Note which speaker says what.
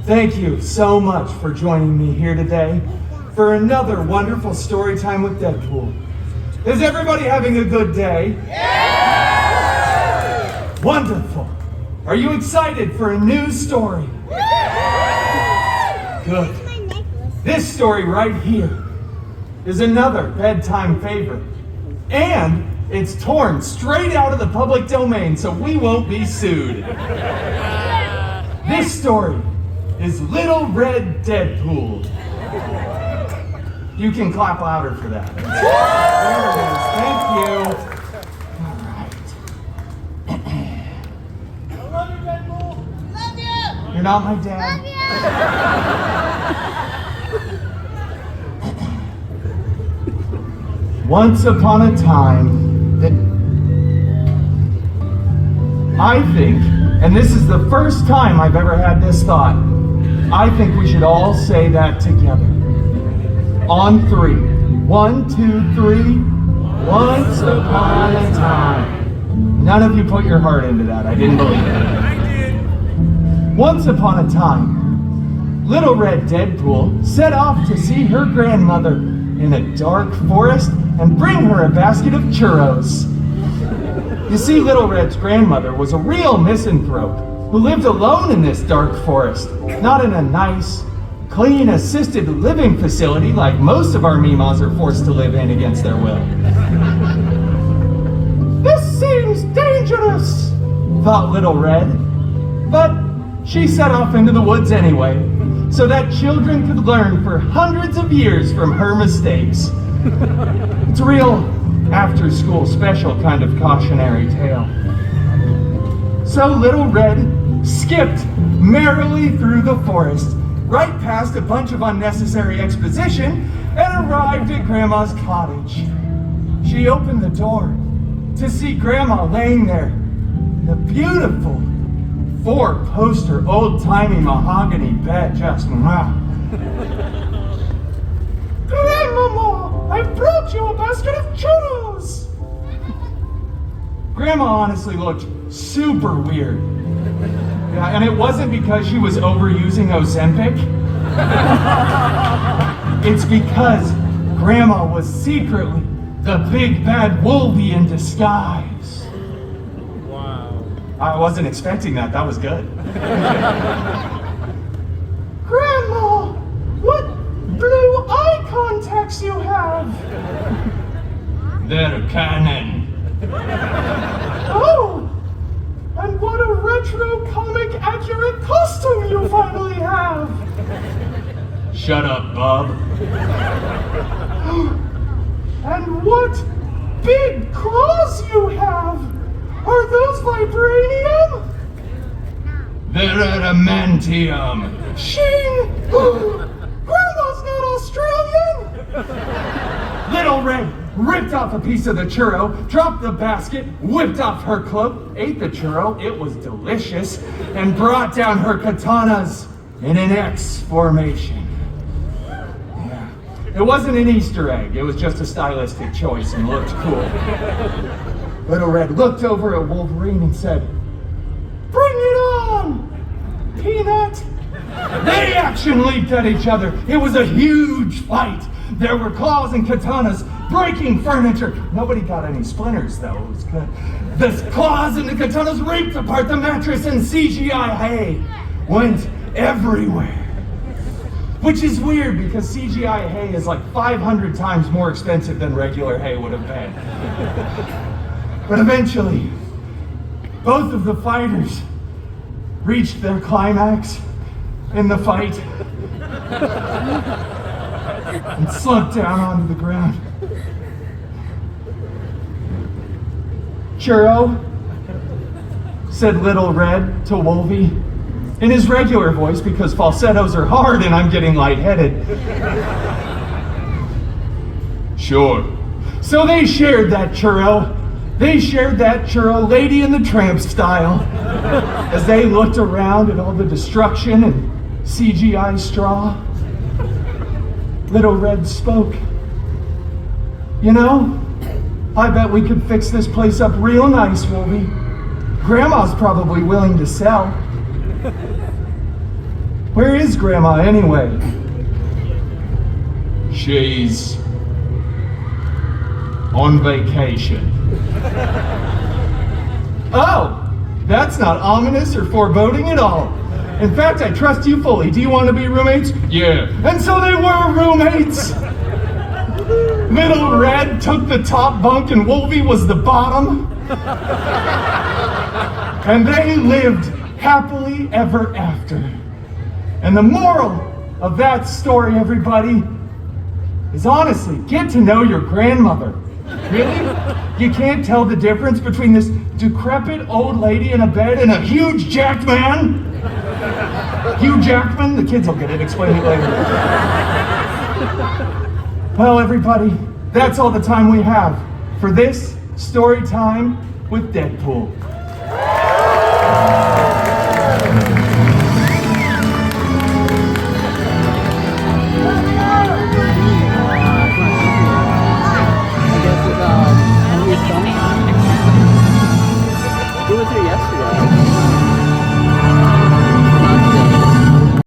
Speaker 1: Thank you so much for joining me here today for another wonderful story time with Deadpool. Is everybody having a good day? Yeah! Wonderful. Are you excited for a new story? Yeah! Good. This story right here is another bedtime favorite. And it's torn straight out of the public domain, so we won't be sued. This story is Little Red Deadpool. You can clap louder for that. There it is. Thank you. All right.
Speaker 2: I love you, Deadpool. Love you.
Speaker 1: You're not my dad.
Speaker 2: Love you.
Speaker 1: Once upon a time, I think, and this is the first time I've ever had this thought, I think we should all say that together. On 3. 1, 2, 3. Once upon a time. None of you put your heart into that. I didn't believe it.
Speaker 2: I did.
Speaker 1: Once upon a time, Little Red Deadpool set off to see her grandmother in a dark forest and bring her a basket of churros. You see, Little Red's grandmother was a real misanthrope who lived alone in this dark forest, not in a nice, clean, assisted living facility like most of our Mimas are forced to live in against their will. This seems dangerous, thought Little Red, but she set off into the woods anyway, so that children could learn for hundreds of years from her mistakes. It's a real after-school special kind of cautionary tale. So Little Red skipped merrily through the forest, right past a bunch of unnecessary exposition, and arrived at Grandma's cottage. She opened the door to see Grandma laying there in a beautiful 4-poster old-timey mahogany bed, just mwah. Grandmama, I brought you a basket of churros! Grandma honestly looked super weird. Yeah, and it wasn't because she was overusing Ozempic. It's because Grandma was secretly the big bad Wolvie in disguise.
Speaker 2: Wow.
Speaker 1: I wasn't expecting that. That was good. Grandma, what blue eye contacts you have? They're canon. Oh! And what a retro comic accurate costume you finally have! Shut up, Bob. And what big claws you have! Are those vibranium? They're adamantium. Shing! Grandma's not Australian! Little Red ripped off a piece of the churro, dropped the basket, whipped off her cloak, ate the churro, it was delicious, and brought down her katanas in an X formation. Yeah. It wasn't an Easter egg, it was just a stylistic choice and looked cool. Little Red looked over at Wolverine and said, "Bring it on, Peanut!" They action leaped at each other. It was a huge fight. There were claws and katanas breaking furniture. Nobody got any splinters, though. It was good. The claws and the katanas ripped apart the mattress, and CGI hay went everywhere. Which is weird because CGI hay is like 500 times more expensive than regular hay would have been. But eventually, both of the fighters reached their climax in the fight and slumped down onto the ground. "Churro," said Little Red to Wolvie in his regular voice because falsettos are hard and I'm getting lightheaded. "Sure." So they shared that churro. They shared that churro Lady and the Tramp style as they looked around at all the destruction and CGI straw. Little Red spoke. "You know, I bet we could fix this place up real nice, Wolvie. Grandma's probably willing to sell." Where is Grandma anyway? She's on vacation. Oh, that's not ominous or foreboding at all. In fact, I trust you fully. Do you want to be roommates? Yeah. And so they were roommates. Little Red took the top bunk and Wolvie was the bottom. And they lived happily ever after. And the moral of that story, everybody, is honestly, get to know your grandmother. Really? You can't tell the difference between this decrepit old lady in a bed and a huge jacked man? Hugh Jackman? The kids will get it. Explain it later. Well, everybody, that's all the time we have for this story time with Deadpool.